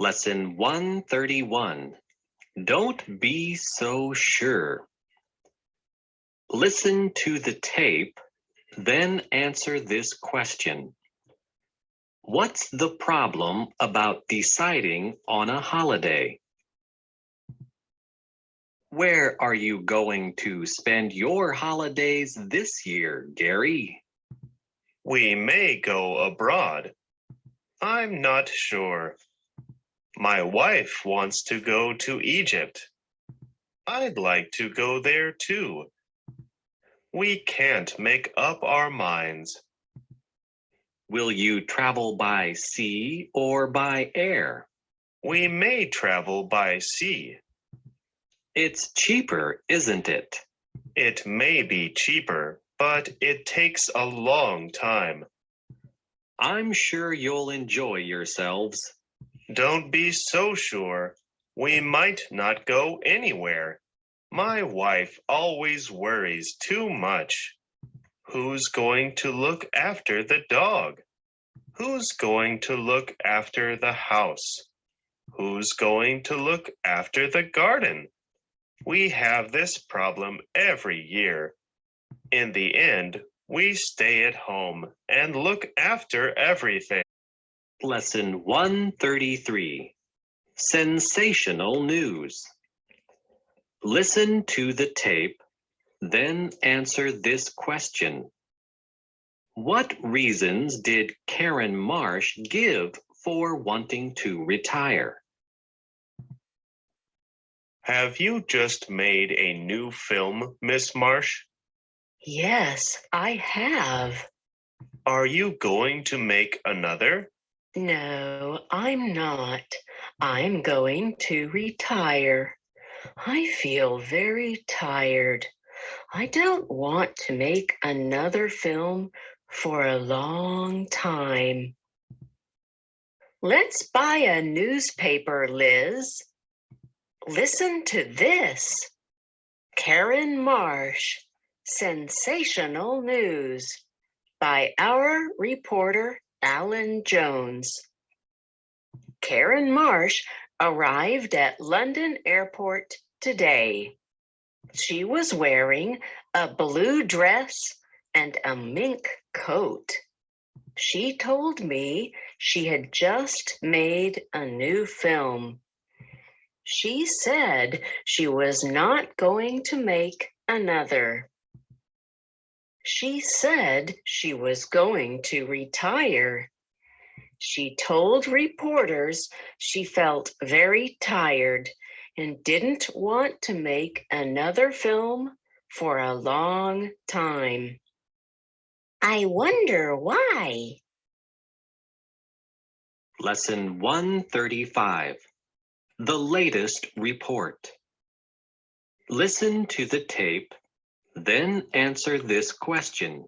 Lesson 131. Don't be so sure. Listen to the tape, then answer this question. What's the problem about deciding on a holiday? Where are you going to spend your holidays this year, Gary? We may go abroad. I'm not sure. My wife wants to go to Egypt. I'd like to go there too. We can't make up our minds. Will you travel by sea or by air? We may travel by sea. It's cheaper, isn't it? It may be cheaper, but it takes a long time. I'm sure you'll enjoy yourselves. Don't be so sure. We might not go anywhere. My wife always worries too much. Who's going to look after the dog? Who's going to look after the house? Who's going to look after the garden? We have this problem every year. In the end, we stay at home and look after everything. Lesson 133. Sensational news. Listen to the tape, then answer this question. What reasons did Karen Marsh give for wanting to retire? Have you just made a new film, Miss Marsh? Yes, I have. Are you going to make another? No, I'm not. I'm going to retire. I feel very tired. I don't want to make another film for a long time. Let's buy a newspaper, Liz. Listen to this. Karen Marsh, sensational news by our reporter, Alan Jones. Karen Marsh arrived at London Airport today. She was wearing a blue dress and a mink coat. She told me she had just made a new film. She said she was not going to make another. She said she was going to retire. She told reporters she felt very tired and didn't want to make another film for a long time. I wonder why. Lesson 135. The latest report. Listen to the tape, then answer this question.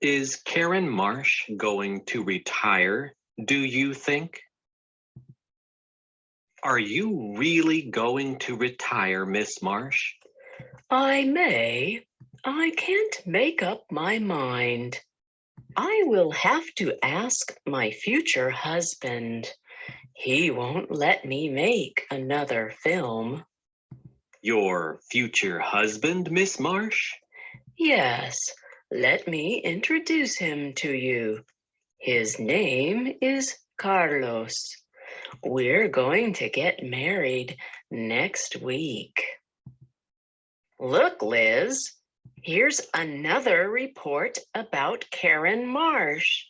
Is Karen Marsh going to retire, do you think? Are you really going to retire, Miss Marsh? I may. I can't make up my mind. I will have to ask my future husband. He won't let me make another film. Your future husband, Miss Marsh? Yes, let me introduce him to you. His name is Carlos. We're going to get married next week. Look, Liz, here's another report about Karen Marsh.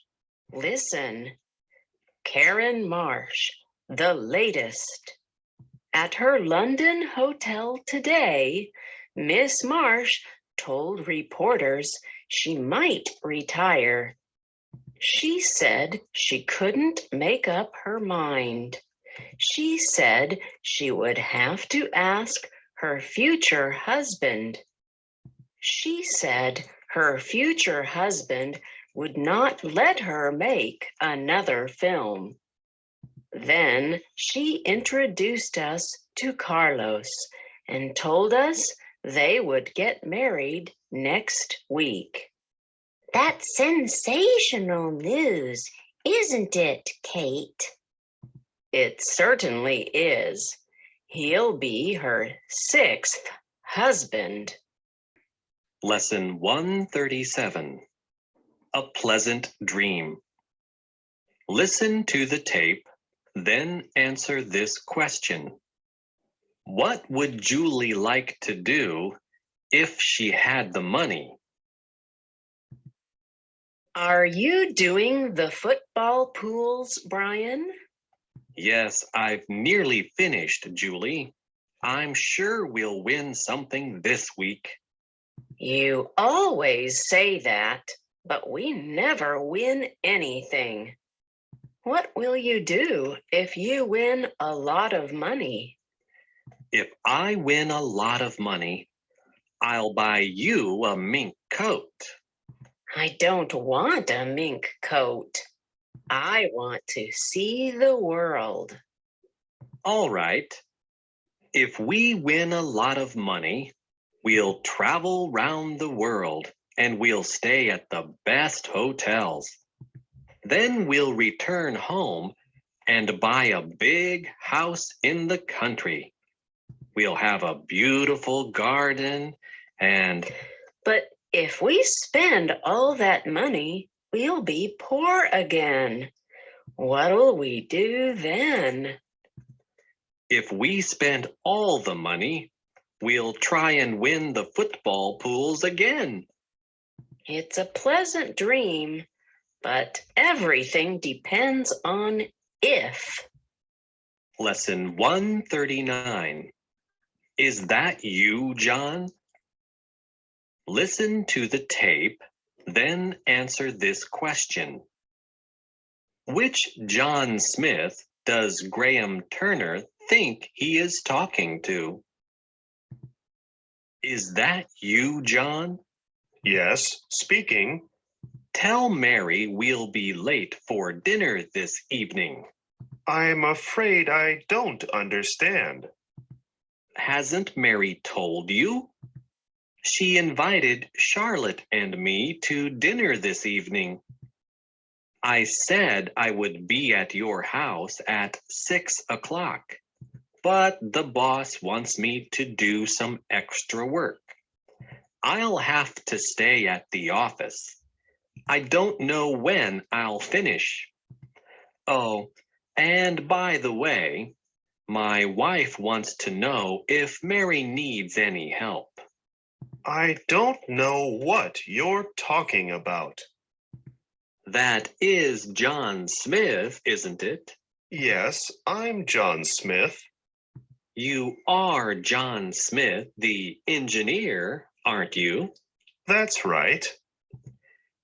Listen. Karen Marsh, the latest. At her London hotel today, Miss Marsh told reporters she might retire. She said she couldn't make up her mind. She said she would have to ask her future husband. She said her future husband would not let her make another film. Then she introduced us to Carlos and told us they would get married next week. That's sensational news, isn't it, Kate? It certainly is. He'll be her sixth husband. Lesson 137. A Pleasant Dream. Listen to the tape, then answer this question. What would Julie like to do if she had the money? Are you doing the football pools, Brian? Yes, I've nearly finished, Julie. I'm sure we'll win something this week. You always say that, but we never win anything. What will you do if you win a lot of money? If I win a lot of money, I'll buy you a mink coat. I don't want a mink coat. I want to see the world. All right. If we win a lot of money, we'll travel round the world and we'll stay at the best hotels. Then we'll return home and buy a big house in the country. We'll have a beautiful garden and But if we spend all that money, we'll be poor again. What'll we do then? if we spend all the money, we'll try and win the football pools again. It's a pleasant dream, but everything depends on if. Lesson 139. Is that you, John? Listen to the tape, then answer this question. Which John Smith does Graham Turner think he is talking to? Is that you, John? Yes, speaking. Tell Mary we'll be late for dinner this evening. I'm afraid I don't understand. Hasn't Mary told you? She invited Charlotte and me to dinner this evening. I said I would be at your house at 6 o'clock, but the boss wants me to do some extra work. I'll have to stay at the office. I don't know when I'll finish. Oh, and by the way, my wife wants to know if Mary needs any help. I don't know what you're talking about. That is John Smith, isn't it? Yes, I'm John Smith. You are John Smith, the engineer, aren't you? That's right.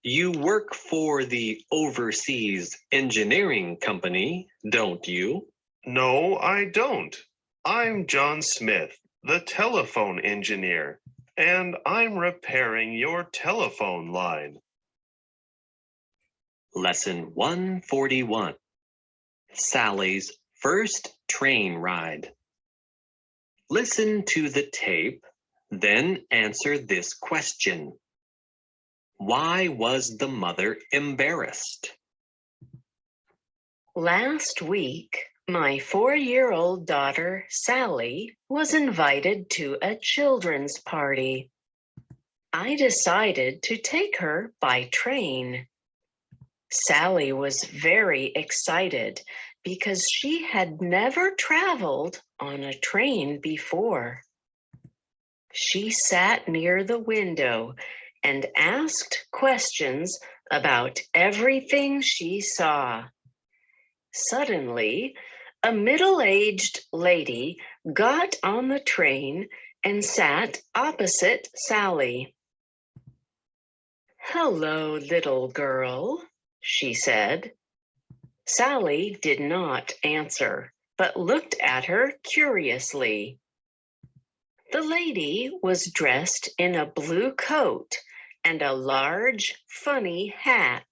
You work for the Overseas Engineering Company, don't you? No, I don't. I'm John Smith, the telephone engineer, and I'm repairing your telephone line. Lesson 141. Sally's first train ride. Listen to the tape, then answer this question. Why was the mother embarrassed? Last week, my 4-year-old daughter, Sally, was invited to a children's party. I decided to take her by train. Sally was very excited because she had never traveled on a train before. She sat near the window and asked questions about everything she saw. Suddenly, a middle-aged lady got on the train and sat opposite Sally. "Hello, little girl," she said. Sally did not answer, but looked at her curiously. The lady was dressed in a blue coat and a large, funny hat.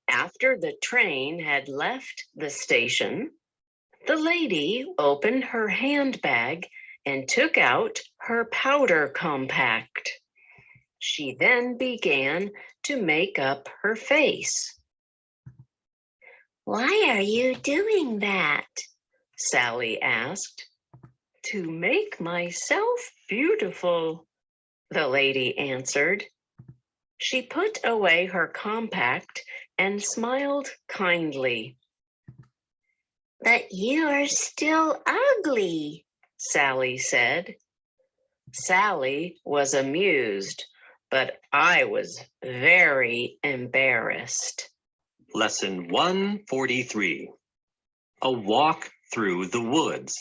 After the train had left the station, the lady opened her handbag and took out her powder compact. She then began to make up her face. Why are you doing that? Sally asked. To make myself beautiful, the lady answered. She put away her compact and smiled kindly. But you are still ugly, Sally said. Sally was amused, but I was very embarrassed. Lesson 143. A walk through the woods.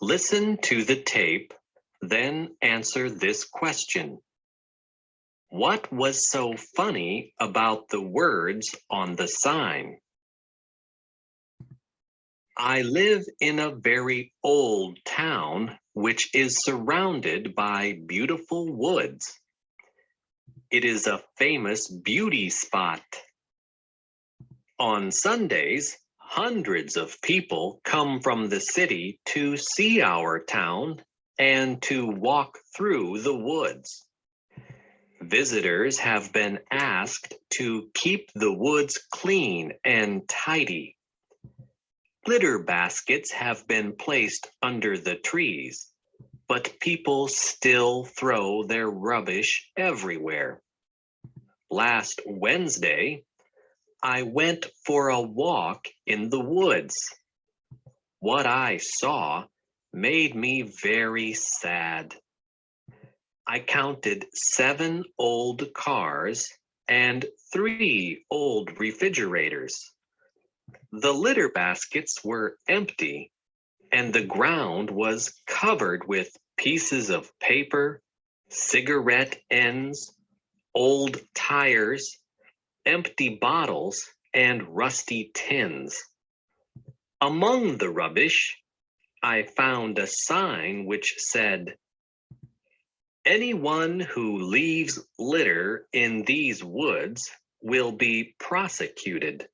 Listen to the tape, then answer this question. What was so funny about the words on the sign? I live in a very old town which is surrounded by beautiful woods. It is a famous beauty spot. On Sundays, hundreds of people come from the city to see our town and to walk through the woods. Visitors have been asked to keep the woods clean and tidy. Litter baskets have been placed under the trees, but people still throw their rubbish everywhere. Last Wednesday, I went for a walk in the woods. What I saw made me very sad. I counted 7 old cars and 3 old refrigerators. The litter baskets were empty, and the ground was covered with pieces of paper, cigarette ends, old tires, empty bottles, and rusty tins. Among the rubbish, I found a sign which said, "Anyone who leaves litter in these woods will be prosecuted."